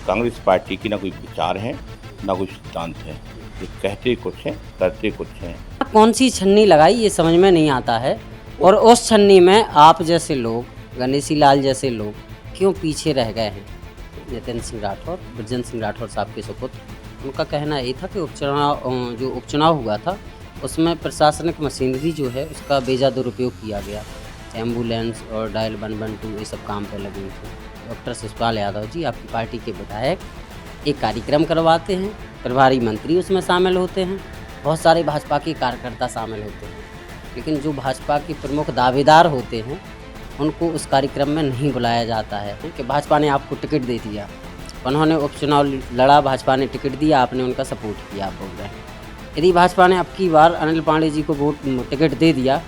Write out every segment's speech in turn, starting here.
Congress party की ना कोई विचार है, ना कोई सिद्धांत है। ये कहते कुछ हैं, करते कुछ हैं। कौन सी छन्नी लगाई ये समझ में नहीं आता है, और उस छन्नी में आप जैसे लोग, गणेशी लाल जैसे लोग क्यों पीछे रह गए हैं। नितिन सिंह राठौर, बृजेंद्र सिंह राठौर साहब के सुपुत्र, उनका कहना ये था कि उपचुनाव हुआ था उसमें प्रशासनिक मशीनरी जो है उसका बेजा दुरुपयोग किया गया। एम्बुलेंस और डायल 112 ये सब काम पे लगे थे। डॉक्टर शिवपाल यादव जी, आपकी पार्टी के विधायक, एक कार्यक्रम करवाते हैं, प्रभारी मंत्री उसमें शामिल होते हैं, बहुत सारे भाजपा के कार्यकर्ता शामिल होते हैं, लेकिन जो भाजपा के प्रमुख दावेदार होते हैं उनको उस कार्यक्रम में नहीं बुलाया जाता है कि भाजपा ने आपको टिकट दे दिया, उन्होंने उपचुनाव लड़ा, भाजपा ने टिकट दिया, आपने उनका सपोर्ट किया। आप बोल रहे हैं यदि भाजपा ने अब की बार अनिल पांडे जी को टिकट दे दिया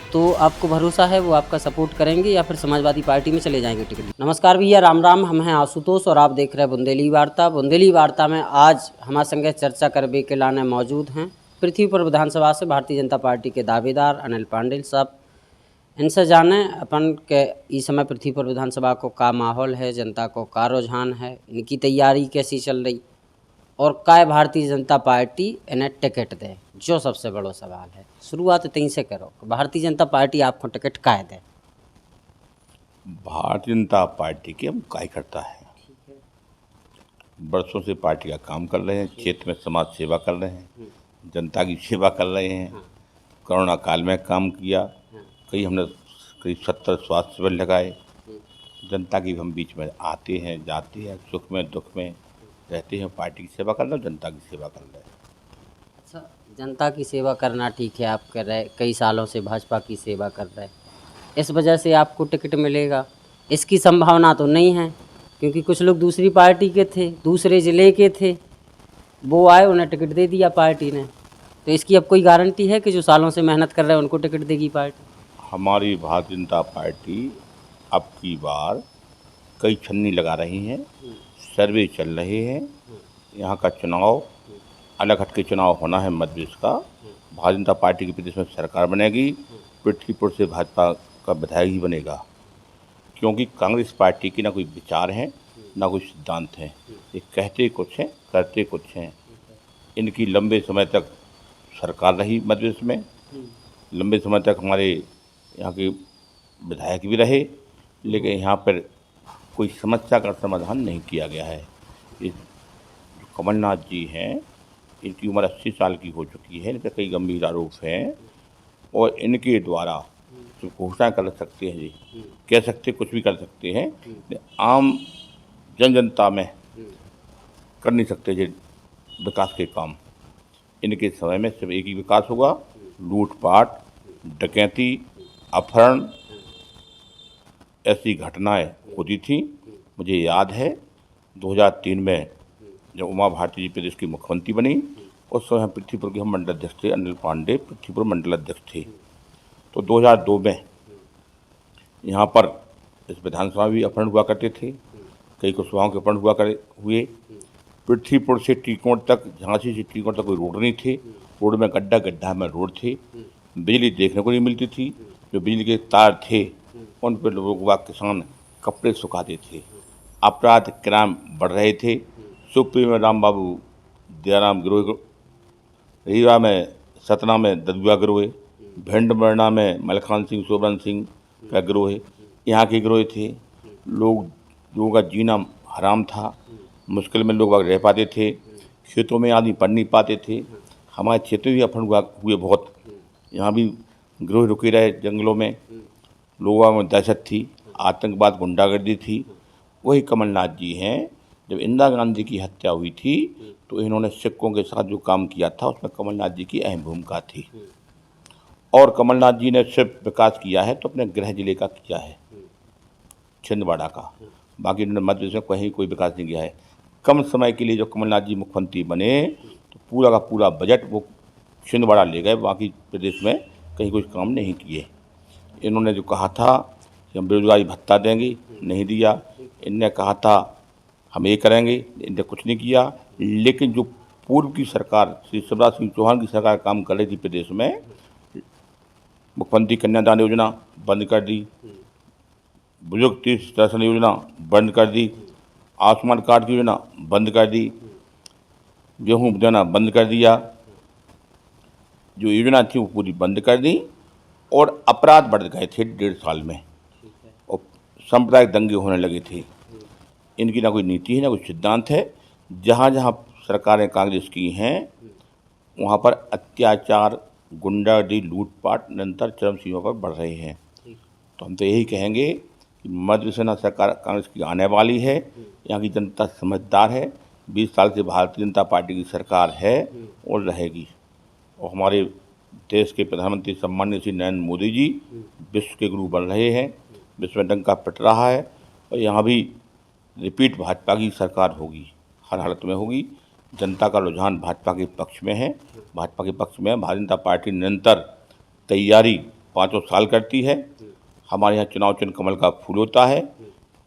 तो आपको भरोसा है वो आपका सपोर्ट करेंगे या फिर समाजवादी पार्टी में चले जाएंगे टिकट? नमस्कार भैया, राम राम। हम हैं आशुतोष और आप देख रहे हैं बुंदेली वार्ता। बुंदेली वार्ता में आज हमारे संगे चर्चा करने के लाने मौजूद हैं पृथ्वीपुर विधानसभा से भारतीय जनता पार्टी के दावेदार अनिल पांडे साहब। इनसे जाने अपन के इस समय पृथ्वीपुर विधानसभा को का माहौल है, जनता को का रुझान है, इनकी तैयारी कैसी चल रही, और काय भारतीय जनता पार्टी इन्हें टिकट दे, जो सबसे बड़ा सवाल है। शुरुआत तीन से करो, भारतीय जनता पार्टी आपको टिकट काय दे? भारतीय जनता पार्टी की हम कार्यकर्ता है, बरसों से पार्टी का काम कर रहे हैं, क्षेत्र में समाज सेवा कर रहे हैं, जनता की सेवा कर रहे हैं। कोरोना काल में काम किया, हमने करीब 70 स्वास्थ्य शिविर लगाए। जनता की हम बीच में आते हैं, जाते हैं, सुख में दुख में रहते हैं, पार्टी की सेवा कर रहे हैं, जनता की सेवा कर रहे हैं। अच्छा, जनता की सेवा करना ठीक है, आप कर रहे, कई सालों से भाजपा की सेवा कर रहे, इस वजह से आपको टिकट मिलेगा इसकी संभावना तो नहीं है, क्योंकि कुछ लोग दूसरी पार्टी के थे, दूसरे ज़िले के थे, वो आए, उन्हें टिकट दे दिया पार्टी ने। तो इसकी अब कोई गारंटी है कि जो सालों से मेहनत कर रहे हैं उनको टिकट देगी पार्टी? हमारी भारतीय जनता पार्टी अब की बार कई छन्नी लगा रही हैं, सर्वे चल रहे हैं। यहाँ का चुनाव अलग हट के चुनाव होना है मध्य प्रदेश का। भारतीय जनता पार्टी की प्रदेश में सरकार बनेगी, पृथ्वीपुर से भाजपा का विधायक ही बनेगा, क्योंकि कांग्रेस पार्टी की ना कोई विचार है, ना कोई सिद्धांत है। ये कहते कुछ हैं, करते कुछ हैं। इनकी लंबे समय तक सरकार रही मध्य प्रदेश में, लंबे समय तक हमारे यहाँ के विधायक भी रहे, लेकिन यहाँ पर कोई समस्या का समाधान नहीं किया गया है। इस कमलनाथ जी हैं, इनकी उम्र 80 साल की हो चुकी है, इन पर कई गंभीर आरोप हैं, और इनके द्वारा जो घोषणा कर सकते हैं जी, कह सकते कुछ भी कर सकते हैं, आम जनता में कर नहीं सकते जी विकास के काम। इनके समय में सिर्फ एक ही विकास होगा, लूटपाट, डकैती, अपहरण, ऐसी घटनाएं होती थी। मुझे याद है 2003 में जब उमा भारती जी प्रदेश की मुख्यमंत्री बनी, उस समय पृथ्वीपुर के हम मंडल अध्यक्ष थे, अनिल पांडे पृथ्वीपुर मंडल अध्यक्ष थे। तो 2002 में यहाँ पर इस विधानसभा भी अपहरण हुआ करते थे, कई कुशवाहों के अपहरण हुए। पृथ्वीपुर से टीकोट तक, झांसी से टीकोट तक कोई रोड नहीं थी, रोड में गड्ढा में रोड थे, बिजली देखने को नहीं मिलती थी, जो बिजली के तार थे उन पर लोग किसान कपड़े सुखाते थे। अपराध क्राइम बढ़ रहे थे। सुप्री में राम बाबू दयाराम गिरोह, रीवा में सतना में ददुआ गिरोह, भिंड मरना में मलखान सिंह सोबरन सिंह का गिरोह यहाँ के गिरोह थे। लोगों का जीना हराम था, मुश्किल में लोग रह पाते थे, खेतों में आदमी पढ़ नहीं पाते थे। हमारे क्षेत्र भी अपहरण हुए बहुत, यहाँ भी गिरोह रुके रहे, जंगलों में लोगों में दहशत थी, आतंकवाद, गुंडागर्दी थी। वही कमलनाथ जी हैं, जब इंदिरा गांधी की हत्या हुई थी तो इन्होंने सिखों के साथ जो काम किया था उसमें कमलनाथ जी की अहम भूमिका थी। और कमलनाथ जी ने सिर्फ विकास किया है तो अपने गृह जिले का किया है, छिंदवाड़ा का, बाकी उन्होंने मध्य प्रदेश में कहीं कोई विकास नहीं किया है। कम समय के लिए जो कमलनाथ जी मुख्यमंत्री बने तो पूरा का पूरा बजट वो छिंदवाड़ा ले गए, बाकी प्रदेश में कहीं कुछ काम नहीं किए। इन्होंने जो कहा था कि हम बेरोजगारी भत्ता देंगे, नहीं दिया। इनने कहा था हम ये करेंगे, इनने कुछ नहीं किया। लेकिन जो पूर्व की सरकार, श्री शिवराज सिंह चौहान की सरकार काम कर रही थी प्रदेश में, मुख्यमंत्री कन्यादान योजना बंद कर दी, बुजुर्ग तीर्थ दर्शन योजना बंद कर दी, आयुष्मान कार्ड की योजना बंद कर दी, गेहूँ देना बंद कर दिया, जो योजना थी वो पूरी बंद कर दी, और अपराध बढ़ गए थे 1.5 साल में, और सांप्रदायिक दंगे होने लगे थे। इनकी ना कोई नीति है ना कोई सिद्धांत है। जहाँ जहाँ सरकारें कांग्रेस की हैं वहाँ पर अत्याचार, गुंडागर्दी, लूटपाट निरंतर चरम सीमा पर बढ़ रहे हैं। तो हम तो यही कहेंगे कि मध्य सेना सरकार कांग्रेस की आने वाली है, यहाँ की जनता समझदार है, 20 साल से भारतीय जनता पार्टी की सरकार है और रहेगी। और हमारे देश के प्रधानमंत्री सम्माननीय श्री नरेंद्र मोदी जी विश्व के गुरु बन रहे हैं, विश्व में डंका पिट रहा है, और यहाँ भी रिपीट भाजपा की सरकार होगी, हर हालत में होगी। जनता का रुझान भाजपा के पक्ष में है, भाजपा के पक्ष में है। भारतीय जनता पार्टी निरंतर तैयारी 5 साल करती है। हमारे यहाँ चुनाव चिन्ह कमल का फूल होता है।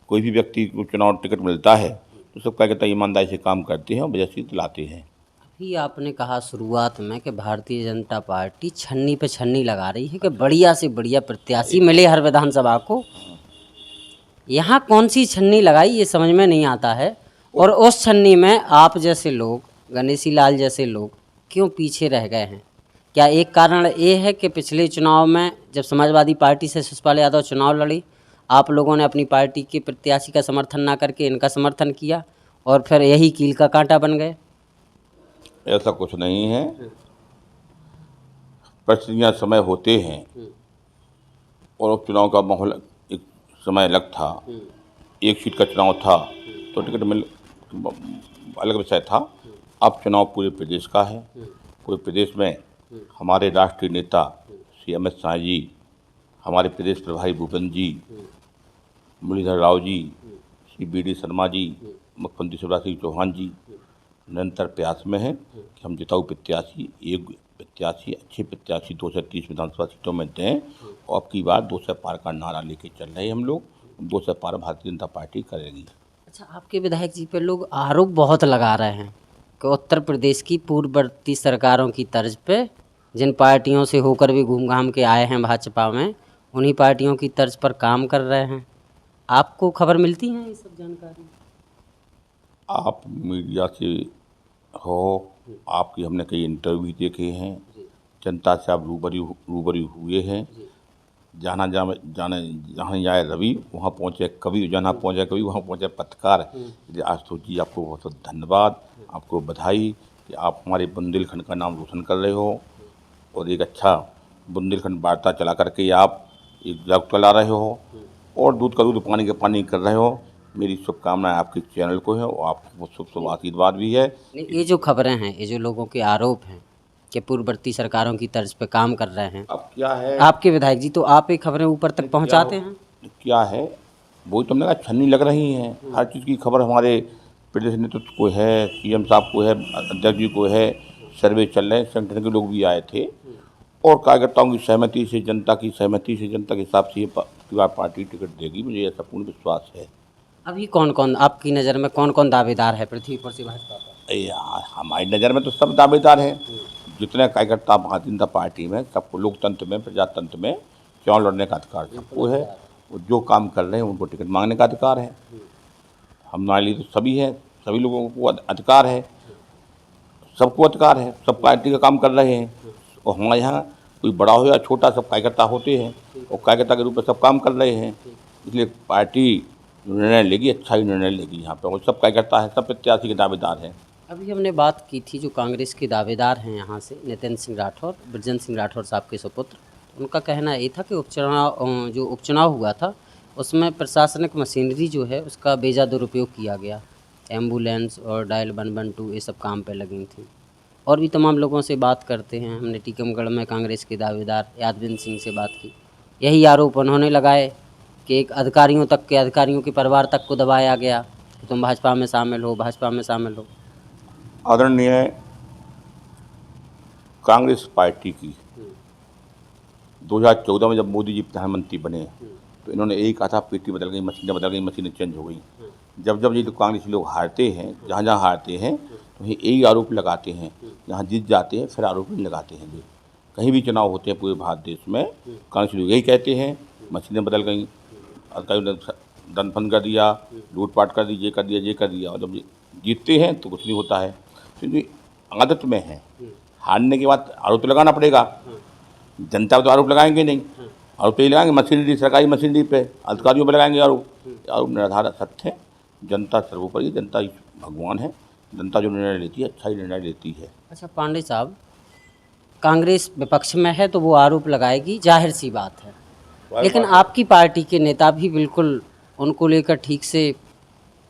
कोई भी व्यक्ति को चुनाव टिकट मिलता है तो सब क्या कहता है, ईमानदारी से काम करते हैं और वजह से दिलाते हैं। अभी आपने कहा शुरुआत में कि भारतीय जनता पार्टी छन्नी पे छन्नी लगा रही है कि बढ़िया से बढ़िया प्रत्याशी मिले हर विधानसभा को। यहाँ कौन सी छन्नी लगाई ये समझ में नहीं आता है, और उस छन्नी में आप जैसे लोग, गणेशी लाल जैसे लोग क्यों पीछे रह गए हैं? क्या एक कारण ये है कि पिछले चुनाव में जब समाजवादी पार्टी से शिवपाल यादव चुनाव लड़ी, आप लोगों ने अपनी पार्टी के प्रत्याशी का समर्थन ना करके इनका समर्थन किया और फिर यही कील का कांटा बन गए? ऐसा कुछ नहीं है। परिस्थितियाँ समय होते हैं और उपचुनाव का माहौल एक समय अलग था, एक सीट का चुनाव था तो टिकट मिल अलग विषय था। अब चुनाव पूरे प्रदेश का है। पूरे प्रदेश में हमारे राष्ट्रीय नेता श्री अमित शाह जी, हमारे प्रदेश प्रभारी भूपेंद्र जी, मुरलीधर राव जी, श्री BD शर्मा जी, मुख्यमंत्री शिवराज सिंह चौहान जी निरंतर प्रयास में हैं कि हम जिताऊ प्रत्याशी, एक प्रत्याशी, अच्छे प्रत्याशी 230 विधानसभा सीटों में दें, और अब की बार 200 पार का नारा लेके चल रहे हैं हम लोग। 200 पार भारतीय जनता पार्टी करेगी। अच्छा, आपके विधायक जी पे लोग आरोप बहुत लगा रहे हैं कि उत्तर प्रदेश की पूर्ववर्ती सरकारों की तर्ज पे जिन पार्टियों से होकर भी घूम घाम के आए हैं भाजपा में, उन्हीं पार्टियों की तर्ज पर काम कर रहे हैं। आपको खबर मिलती है ये सब जानकारी? आप मीडिया से हो, आपकी हमने कई इंटरव्यू देखे हैं, जनता से आप रूबरू हुए हैं। जहाँ जाए रवि वहाँ पहुँचे कवि, जहाँ पहुँचे कवि वहाँ पहुँचे पत्रकार। इसलिए आशुतोष जी आपको बहुत बहुत धन्यवाद, आपको बधाई कि आप हमारे बुंदेलखंड का नाम रोशन कर रहे हो, और एक अच्छा बुंदेलखंड वार्ता चला करके आप एक जागरूकता ला रहे हो, और दूध का दूध पानी का पानी कर रहे हो। मेरी शुभकामनाएं आपके चैनल को है, और आपको शुभ शुभ आशीर्वाद भी है। ये जो खबरें हैं, ये जो लोगों के आरोप हैं कि पूर्ववर्ती सरकारों की तर्ज पे काम कर रहे हैं, अब क्या है आपके विधायक जी तो आप ये खबरें ऊपर तक पहुंचाते हैं? क्या है वो तुमने कहा छन्नी लग रही हैं। हर चीज़ की खबर हमारे प्रदेश नेतृत्व को है, CM साहब को है, अध्यक्ष जी को है, सर्वे चल रहे हैं, संगठन के लोग भी आए थे, और कार्यकर्ताओं की सहमति से, जनता की सहमति से, जनता के हिसाब से ये पार्टी टिकट देगी, मुझे ऐसा पूर्ण विश्वास है। अभी कौन कौन आपकी नज़र में कौन कौन दावेदार है पृथ्वी पर से भाजपा पर? यार हमारी नज़र में तो सब दावेदार हैं। जितने कार्यकर्ता भारतीय जनता पार्टी में, सबको लोकतंत्र में, प्रजातंत्र में चुनाव लड़ने का अधिकार सबको है। वो जो काम कर रहे हैं उनको टिकट मांगने का अधिकार है। हमारे लिए तो सभी है, सभी लोगों को अधिकार है, सबको अधिकार है, सब पार्टी का काम कर रहे हैं। और हमारे यहाँ कोई बड़ा हो या छोटा, सब कार्यकर्ता होते हैं, और कार्यकर्ता के रूप में सब काम कर रहे हैं। इसलिए पार्टी निर्णय लेगी, अच्छा ही निर्णय लेगी यहाँ पे, और सब कार्यकर्ता है, सब प्रत्याशी के दावेदार हैं। अभी हमने बात की थी जो कांग्रेस के दावेदार हैं यहाँ से, नितिन सिंह राठौर, बृजेंद्र सिंह राठौर साहब के सुपुत्र, उनका कहना ये था कि उपचुनाव हुआ था उसमें प्रशासनिक मशीनरी जो है उसका बेजा दुरुपयोग किया गया, एम्बुलेंस और डायल 112 ये सब काम पे लगी थी। और भी तमाम लोगों से बात करते हैं, हमने टीकमगढ़ में कांग्रेस के दावेदार यादविंद्र सिंह से बात की, यही आरोप उन्होंने लगाए कि एक अधिकारियों के परिवार तक को दबाया गया कि तुम भाजपा में शामिल हो, भाजपा में शामिल हो। आदरणीय कांग्रेस पार्टी की 2014 में जब मोदी जी प्रधानमंत्री बने तो इन्होंने यही कहा था, पेटी बदल गई, मशीनें बदल गई, मशीनें चेंज हो गई। जब ये तो कांग्रेसी लोग हारते हैं, जहाँ जहाँ हारते हैं तो यही आरोप लगाते हैं, जहाँ जीत जाते हैं फिर आरोप नहीं लगाते हैं। जो कहीं भी चुनाव होते हैं पूरे भारत देश में, कांग्रेसी लोग यही कहते हैं, मशीनें बदल गई, अधिकारियों ने दनफन कर दिया, लूटपाट कर दी, ये कर दिया, ये कर दिया। और जब जीतते हैं तो कुछ नहीं होता है। तो ये आदत में है। हारने के बाद आरोप तो लगाना पड़ेगा। जनता पर तो आरोप लगाएंगे नहीं, आरोप तो ये लगाएंगे मशीनरी, सरकारी मशीनरी पे, अधिकारियों पर लगाएंगे आरोप। आरोप निराधार सत्य है। जनता सर्वोपरि, जनता ही भगवान है। जनता जो निर्णय लेती है अच्छा ही निर्णय लेती है। अच्छा पांडे साहब, कांग्रेस विपक्ष में है तो वो आरोप लगाएगी, जाहिर सी बात है, लेकिन आपकी पार्टी के नेता भी बिल्कुल उनको लेकर ठीक से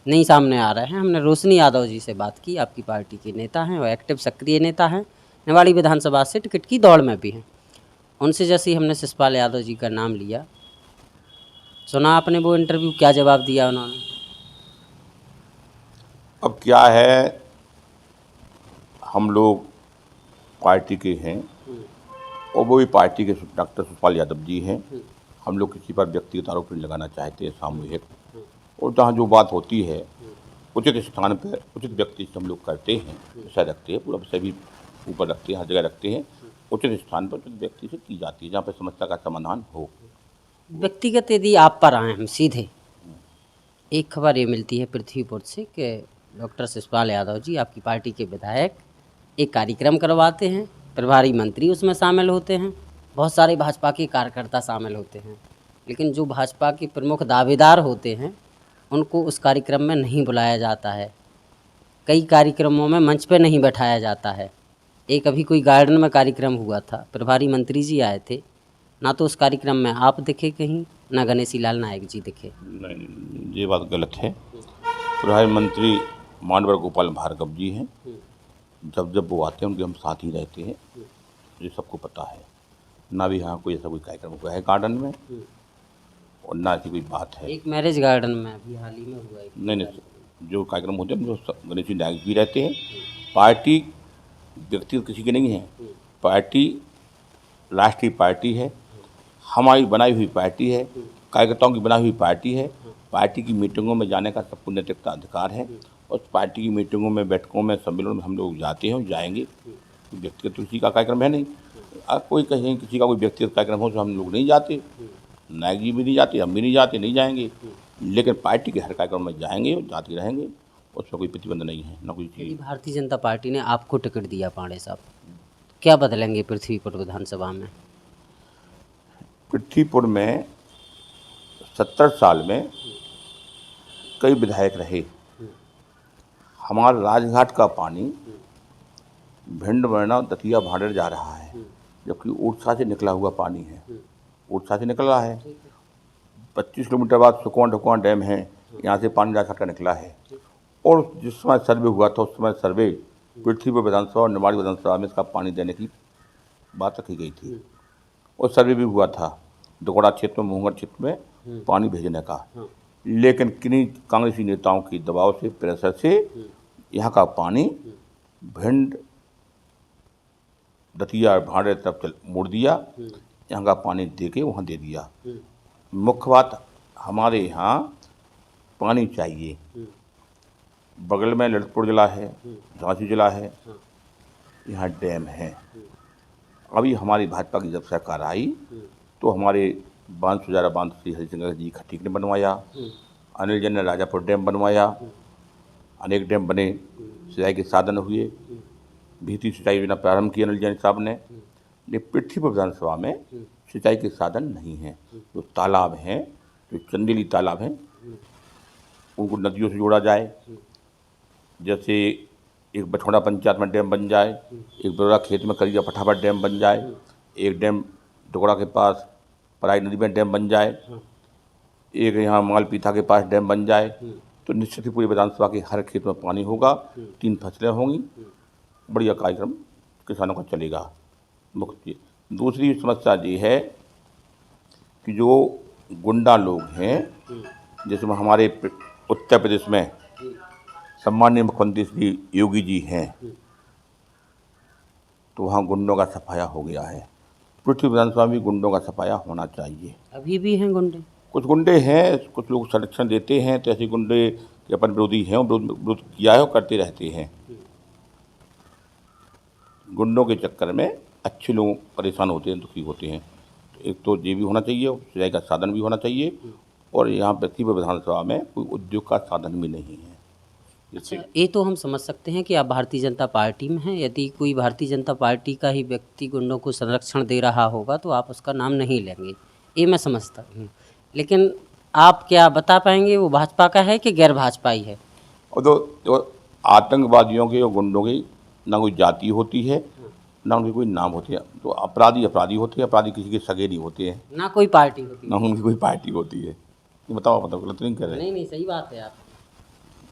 नहीं सामने आ रहे हैं। हमने रोशनी यादव जी से बात की, आपकी पार्टी के नेता हैं, वो एक्टिव सक्रिय नेता हैं, निवाड़ी विधानसभा से टिकट की दौड़ में भी हैं। उनसे जैसे ही हमने शिषपाल यादव जी का नाम लिया, सुना आपने वो इंटरव्यू, क्या जवाब दिया उन्होंने? अब क्या है, हम लोग पार्टी के हैं और वो भी पार्टी के डॉक्टर शिषपाल यादव जी हैं। हम लोग किसी पर व्यक्तिगत आरोप नहीं लगाना चाहते हैं, सामूहिक। और जहाँ जो बात होती है उचित स्थान पर उचित व्यक्ति से हम लोग करते हैं, ऐसा रखते हैं, पूरा सभी ऊपर रखते हैं, हर जगह रखते हैं। उचित स्थान पर उचित व्यक्ति से की जाती है, जहाँ पर समस्या का समाधान हो। व्यक्तिगत यदि आप पर आए हम सीधे, एक खबर ये मिलती है पृथ्वीपुर से कि डॉक्टर शिषपाल यादव जी, आपकी पार्टी के विधायक, एक कार्यक्रम करवाते हैं, प्रभारी मंत्री उसमें शामिल होते हैं, बहुत सारे भाजपा के कार्यकर्ता शामिल होते हैं, लेकिन जो भाजपा के प्रमुख दावेदार होते हैं उनको उस कार्यक्रम में नहीं बुलाया जाता है। कई कार्यक्रमों में मंच पे नहीं बैठाया जाता है। एक अभी कोई गार्डन में कार्यक्रम हुआ था, प्रभारी मंत्री जी आए थे, ना तो उस कार्यक्रम में आप दिखे कहीं, ना गणेशी लाल नायक जी दिखे। नहीं, ये बात गलत है। प्रधानमंत्री मानवर गोपाल भार्गव जी हैं। जब जब वो आते हैं उनके हम साथ ही रहते हैं, ये सबको पता है। ना भी यहाँ कोई ऐसा कोई कार्यक्रम हुआ है गार्डन में, और ना ऐसी कोई बात है। एक मैरिज गार्डन में अभी हाल ही में हुआ है। नहीं, जो कार्यक्रम होते हैं जो गणेश जी नायक भी रहते हैं। पार्टी व्यक्तिगत किसी की नहीं है, पार्टी राष्ट्रीय पार्टी है, हमारी बनाई हुई पार्टी है, कार्यकर्ताओं की बनाई हुई पार्टी है। पार्टी की मीटिंगों में जाने का सबको नैतिक अधिकार है, और पार्टी की मीटिंगों में, बैठकों में, सम्मेलनों में हम लोग जाते हैं और जाएंगे। व्यक्तिगत किसी का कार्यक्रम है नहीं। कोई कहीं किसी का कोई व्यक्तिगत कार्यक्रम हो तो हम लोग नहीं जाते, नायक जी भी नहीं जाते, हम भी नहीं जाते, नहीं जाएंगे। लेकिन पार्टी के हर कार्यक्रम में जाएंगे और जाते रहेंगे, उसमें कोई प्रतिबंध नहीं है, ना कोई यदि चीज़। भारतीय जनता पार्टी ने आपको टिकट दिया पांडे साहब, क्या बदलेंगे पृथ्वीपुर विधानसभा में? पृथ्वीपुर में 70 साल में कई विधायक रहे। हमारा राजघाट का पानी भिंड, वरना, दतिया, भांडेर जा रहा है, जबकि उड़ीसा से निकला हुआ पानी है, उड़ीसा से निकल रहा है। 25 किलोमीटर बाद सुकमा डैम है, यहाँ से पानी राजघाट का निकला है। और जिस समय सर्वे हुआ था उस समय सर्वे पृथ्वीपुर विधानसभा और निवाड़ी विधानसभा में इसका पानी देने की बात रखी गई थी, और सर्वे भी हुआ था दुगड़ा क्षेत्र में, मोहंगढ़ क्षेत्र में पानी भेजने का। लेकिन किन्हीं कांग्रेसी नेताओं के दबाव से, प्रेशर से यहाँ का पानी भिंड, दतिया, भांडेर तरफ मोड़ दिया, यहाँ का पानी दे के वहाँ दे दिया। मुख्य बात, हमारे यहाँ पानी चाहिए। बगल में ललितपुर जिला है, झांसी जिला है, यहाँ डैम है। अभी हमारी भाजपा की जब सरकार आई तो हमारे बांध सुजारा बांध श्री हरिशंकर जी खटीक ने बनवाया, अनिल जैन ने राजापुर डैम बनवाया, अनेक डैम बने, सिंचाई के साधन हुए, भीती सिंचाई योजना प्रारंभ की अनिल जैन साहब ने। लेकिन पृथ्वीपुर विधानसभा में सिंचाई के साधन नहीं हैं। जो तालाब हैं, जो चंदेली तालाब हैं, उनको नदियों से जोड़ा जाए। जैसे एक बछौड़ा पंचायत में डैम बन जाए, एक बड़ौरा खेत में करिया फटाफट डैम बन जाए, एक डैम दुगड़ा के पास पराई नदी में डैम बन जाए, एक यहाँ मालपीथा के पास डैम बन जाए, तो निश्चित ही पूरी विधानसभा के हर खेत में पानी होगा, 3 फसलें होंगी, बढ़िया कार्यक्रम किसानों का चलेगा। मुख्य दूसरी समस्या ये है कि जो गुंडा लोग हैं, जिसमें हमारे उत्तर प्रदेश में सम्माननीय मुख्यमंत्री श्री योगी जी हैं, तो वहाँ गुंडों का सफाया हो गया है। पृथ्वी विधानसभा में गुंडों का सफाया होना चाहिए। अभी भी हैं गुंडे? कुछ गुंडे हैं, कुछ लोग संरक्षण देते हैं, तो ऐसे गुंडे के अपन विरोधी हैं, विरोध किया है और करते रहते हैं। गुंडों के चक्कर में अच्छे लोग परेशान होते हैं, दुखी होते हैं। तो एक तो ये भी होना चाहिए, सिंचाई का साधन भी होना चाहिए, और यहाँ पृथ्वीपुर विधानसभा में कोई उद्योग का साधन भी नहीं है। अच्छा, ये तो हम समझ सकते हैं कि आप भारतीय जनता पार्टी में हैं। यदि कोई भारतीय जनता पार्टी का ही व्यक्ति गुंडों को संरक्षण दे रहा होगा तो आप उसका नाम नहीं लेंगे, ये मैं समझता हूँ। लेकिन आप क्या बता पाएंगे वो भाजपा का है कि गैर भाजपाई है? और तो आतंकवादियों के और गुंडों की ना कोई जाति होती है, ना उनकी कोई नाम होती है। तो अपराधी अपराधी होते हैं, अपराधी किसी के सगे नहीं होते हैं, ना कोई पार्टी होती ना उनकी कोई पार्टी होती है। ये बताओ गलत नहीं कर रहे? नहीं, सही बात है आप।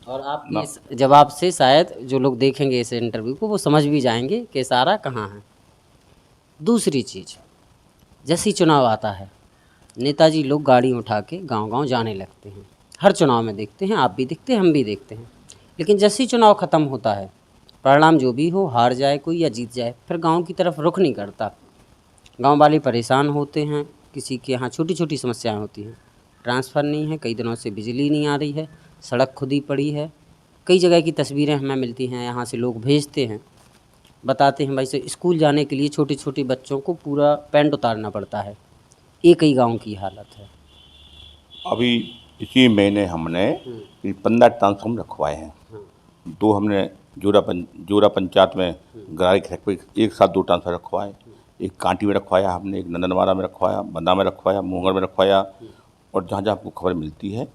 और आपके इस जवाब से शायद जो लोग देखेंगे इस इंटरव्यू को वो समझ भी जाएंगे कि सारा कहाँ है। दूसरी चीज़, जैसे ही चुनाव आता है नेताजी लोग गाड़ी उठा के गांव-गांव जाने लगते हैं। हर चुनाव में देखते हैं, आप भी देखते हैं, हम भी देखते हैं। लेकिन जैसे ही चुनाव ख़त्म होता है, परिणाम जो भी हो, हार जाए कोई या जीत जाए, फिर गांव की तरफ रुख नहीं करता। गांव वाले परेशान होते हैं, किसी के यहाँ छोटी छोटी समस्याएं होती हैं, ट्रांसफ़र नहीं है, कई दिनों से बिजली नहीं आ रही है, सड़क खुदी पड़ी है। कई जगह की तस्वीरें हमें मिलती हैं, यहाँ से लोग भेजते हैं, बताते हैं भाई से स्कूल जाने के लिए छोटे छोटे बच्चों को पूरा पैंट उतारना पड़ता है। ये कई गाँव की हालत है। अभी इसी महीने हमने 15 ट्रांसफार्मर रखवाए हैं। 2 हमने जोरा पंचायत में गरारी खेत पे एक साथ 2 ट्रांसफार्मर रखवाए। एक कांटी में रखवाया हमने, एक नंदनवाड़ा में रखवाया, बंदा में रखवाया, मोहंगड़ में रखवाया। और जहाँ जहाँ आपको खबर मिलती है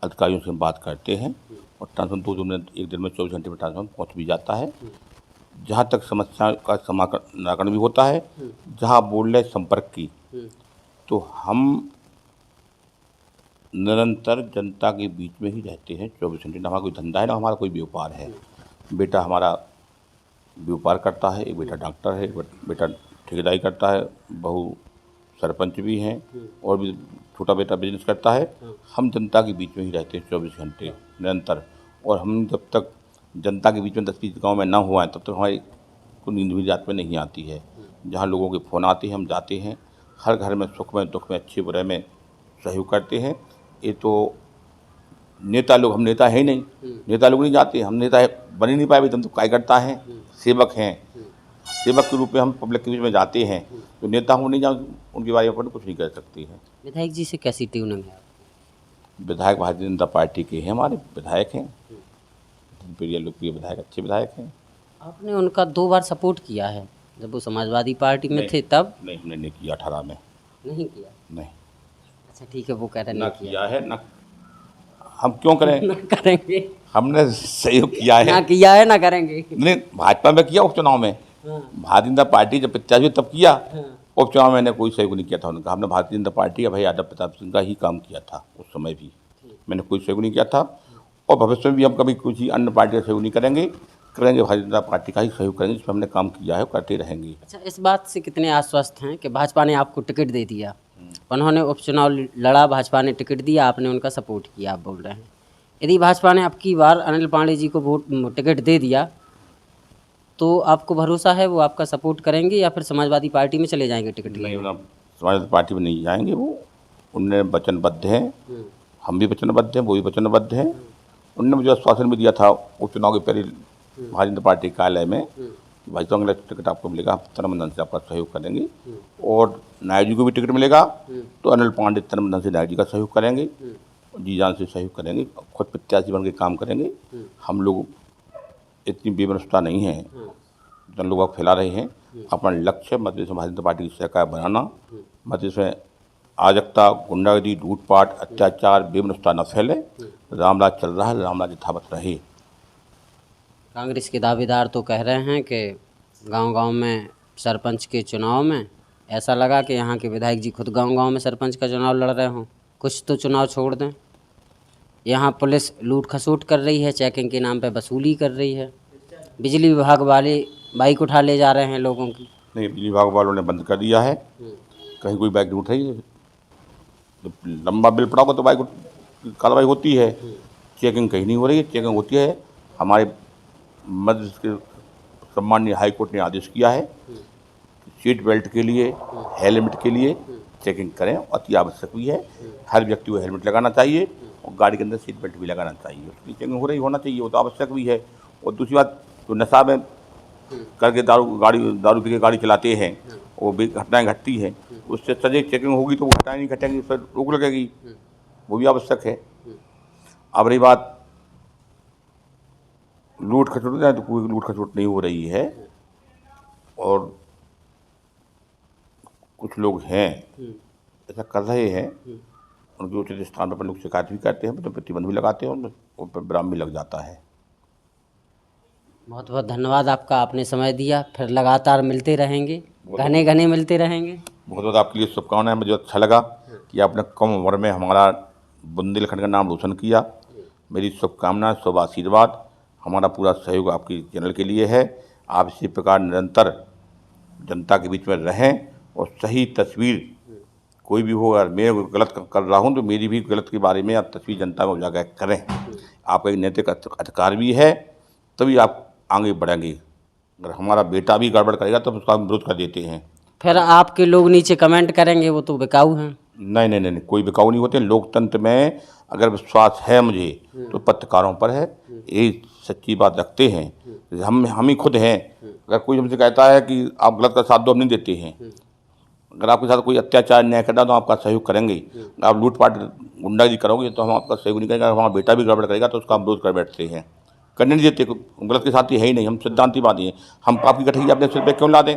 अधिकारियों से हम बात करते हैं और ट्रांसफार्मर 2 दिन में, 1 दिन में 24 घंटे में ट्रांसफार्मर पहुँच भी जाता है। जहाँ तक समस्या का समाधान भी होता है, जहाँ बोल रहे संपर्क की, तो हम निरंतर जनता के बीच में ही रहते हैं 24 घंटे। ना हमारा कोई धंधा है, ना हमारा कोई व्यापार है। बेटा हमारा व्यापार करता है, एक बेटा डॉक्टर है, एक बेटा ठेकेदारी करता है, बहू सरपंच भी हैं और भी छोटा बेटा बिजनेस करता है। हम जनता के बीच में ही रहते हैं 24 घंटे निरंतर। और हम जब तक जनता के बीच में 10-20 गाँव में ना हुआ है तब तक हमारी को नींद भी रात में नहीं आती है। जहाँ लोगों के फ़ोन आते हैं हम जाते हैं, हर घर में सुख में दुख में अच्छे बुरे में सहयोग करते हैं। ये तो नेता लोग, हम नेता है ही नहीं, नेता लोग नहीं जाते, हम नेता बन ही नहीं पाए, हम तो कार्यकर्ता हैं, सेवक हैं। सेवक के रूप में हम पब्लिक के बीच में जाते हैं, तो नेता हम नहीं जाओ, उनके बारे में कुछ नहीं कर सकती है। विधायक जी से कैसी ट्यूनिंग है? विधायक भारतीय जनता पार्टी के हैं, हमारे विधायक हैं, प्रिय लोकप्रिय विधायक, अच्छे विधायक हैं। आपने उनका 2 बार सपोर्ट किया है, जब वो समाजवादी पार्टी में थे तब? नहीं, हमने नहीं किया 18 में। नहीं किया? नहीं। अच्छा ठीक है, वो कह रहे ना नहीं किया है, ना हम क्यों करें? ना करेंगे। हमने सहयोग किया है, ना किया है ना करेंगे। नहीं भाजपा में किया उपचुनाव में। भारतीय जनता पार्टी जब प्रत्याशी तब किया, उपचुनाव में मैंने कोई सहयोग नहीं किया था उनका। हमने भारतीय जनता पार्टी का भाई यादव प्रताप सिंह का ही काम किया था, उस समय भी मैंने कोई सहयोग नहीं किया था और भविष्य में भी हम कभी किसी अन्य पार्टी का सहयोग नहीं करेंगे भारतीय जनता पार्टी का ही सहयोग करेंगे, जिसमें हमने काम किया है करते रहेंगे। अच्छा, इस बात से कितने आश्वस्त हैं कि भाजपा ने आपको टिकट दे दिया? उन्होंने उपचुनाव लड़ा, भाजपा ने टिकट दिया, आपने उनका सपोर्ट किया, आप बोल रहे हैं। यदि भाजपा ने अब की बार अनिल पांडे जी को टिकट दे दिया तो आपको भरोसा है वो आपका सपोर्ट करेंगे या फिर समाजवादी पार्टी में चले जाएंगे टिकट नहीं, समाजवादी पार्टी में नहीं जाएंगे, वो उनने वचनबद्ध हैं, हम भी वचनबद्ध हैं, वो भी वचनबद्ध हैं। उनने मुझे आश्वासन भी दिया था उपचुनाव के पहले भारतीय जनता पार्टी कार्यालय में, भाई तो अगला टिकट आपको मिलेगा, तन मन से आपका सहयोग करेंगे। और नायक जी को भी टिकट मिलेगा तो अनिल पांडे तन मन से नायक जी का सहयोग करेंगे, जी जान से सहयोग करेंगे, खुद प्रत्याशी बन के काम करेंगे। हम लोग इतनी बेववस्था नहीं है जन लोग फैला रहे हैं। अपना लक्ष्य मध्य प्रदेश में भारतीय जनता पार्टी की सरकार बनाना, मध्य प्रदेश में अराजकता, गुंडागर्दी, लूटपाट, अत्याचार, बेववस्था न फैले, रामराज चल रहा है, रामराज यथावत रहे। कांग्रेस के दावेदार तो कह रहे हैं कि गांव-गांव में सरपंच के चुनाव में ऐसा लगा कि यहाँ के विधायक जी खुद गांव-गांव में सरपंच का चुनाव लड़ रहे हों। कुछ तो चुनाव छोड़ दें। यहाँ पुलिस लूट खसोट कर रही है, चेकिंग के नाम पे वसूली कर रही है, बिजली विभाग वाले बाइक उठा ले जा रहे हैं लोगों की। नहीं, बिजली विभाग वालों ने बंद कर दिया है, कहीं कोई बाइक नहीं उठाई। जब लंबा बिल पड़ा होगा तो बाइक कार्रवाई होती है, चेकिंग कहीं नहीं हो रही है। चेकिंग होती है, हमारे मध्य के सम्माननीय हाई कोर्ट ने आदेश किया है सीट बेल्ट के लिए, हेलमेट के लिए चेकिंग करें, अति आवश्यक भी है। हर व्यक्ति को हेलमेट लगाना चाहिए और गाड़ी के अंदर सीट बेल्ट भी लगाना चाहिए, उसकी चेकिंग हो रही होना चाहिए, वो तो आवश्यक भी है। और दूसरी बात, तो नशा में करके दारू पी के गाड़ी चलाते हैं, वो भी घटनाएँ घटती हैं, उससे सजग चेकिंग होगी तो वो घटनाएँ नहीं घटेंगी, उस पर रोक लगेगी। वो भी आवश्यक है। अब रही बात लूट खसोट, तो कोई लूट खसोट नहीं हो रही है, और कुछ लोग हैं ऐसा कर रहे हैं, उनके उचित स्थान पर अपन लोग शिकायत भी करते हैं, तो प्रतिबंध भी लगाते हैं, उन पर विराम भी लग जाता है। बहुत बहुत धन्यवाद आपका, आपने समय दिया। फिर लगातार मिलते रहेंगे, घने घने मिलते रहेंगे। बहुत बहुत आपके लिए शुभकामनाएं। मुझे अच्छा लगा कि आपने कम उम्र में हमारा बुंदेलखंड का नाम रोशन किया। मेरी शुभकामनाएं, शुभ आशीर्वाद, हमारा पूरा सहयोग आपकी चैनल के लिए है। आप इसी प्रकार निरंतर जनता के बीच में रहें और सही तस्वीर, कोई भी हो, अगर मैं गलत कर रहा हूँ तो मेरी भी गलत के बारे में आप तस्वीर जनता में उजागर करें। आपका एक नैतिक अधिकार भी है, तभी आप आगे बढ़ेंगे। अगर हमारा बेटा भी गड़बड़ करेगा तो उसका विरोध कर देते हैं। फिर आपके लोग नीचे कमेंट करेंगे वो तो बिकाऊ हैं। नहीं नहीं नहीं, कोई बिकाऊ नहीं होते। लोकतंत्र में अगर विश्वास है मुझे तो पत्रकारों पर है, ये सच्ची बात रखते हैं। हम ही खुद हैं। अगर कोई हमसे कहता है कि आप गलत का साथ दो, हम नहीं देते हैं। अगर आपके साथ कोई अत्याचार न्याय करता तो आपका सहयोग करेंगे। आप लूटपाट गुंडागर्दी करोगे तो हम आपका सहयोग नहीं करेंगे। अगर हमारा बेटा भी गड़बड़ करेगा तो उसका हम विरोध कर बैठते हैं, करने नहीं देते। गलत के साथी है ही नहीं, हम सिद्धांतिवादी हैं। हम पाप की गठरी अपने सिर पे क्यों ला दें?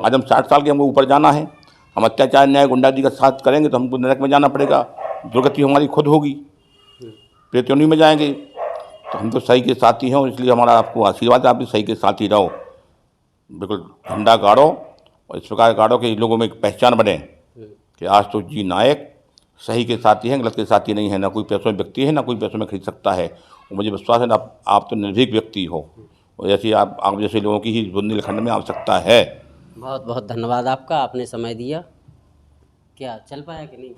आज हम 60 साल के, हमको ऊपर जाना है। हम अत्याचार न्याय गुंडागर्दी का साथ करेंगे तो हमको नरक में जाना पड़ेगा, दुर्गति हमारी खुद होगी, प्रेतयोनि में जाएंगे। तो हम तो सही के साथी हैं, इसलिए हमारा आपको आशीर्वाद है, आप भी सही के साथी रहो। बिल्कुल झंडा गाड़ो और इस प्रकार गाड़ो कि लोगों में एक पहचान बने कि आज तो जी नायक सही के साथी हैं, गलत के साथी नहीं है। ना कोई पैसों में व्यक्ति है, ना कोई पैसों में खरीद सकता है। और मुझे विश्वास है ना, आप तो निर्भीक व्यक्ति हो, और जैसे आप जैसे लोगों की ही बुंदेलखंड में आवश्यकता है। बहुत बहुत धन्यवाद आपका, आपने समय दिया। क्या चल पाया कि नहीं?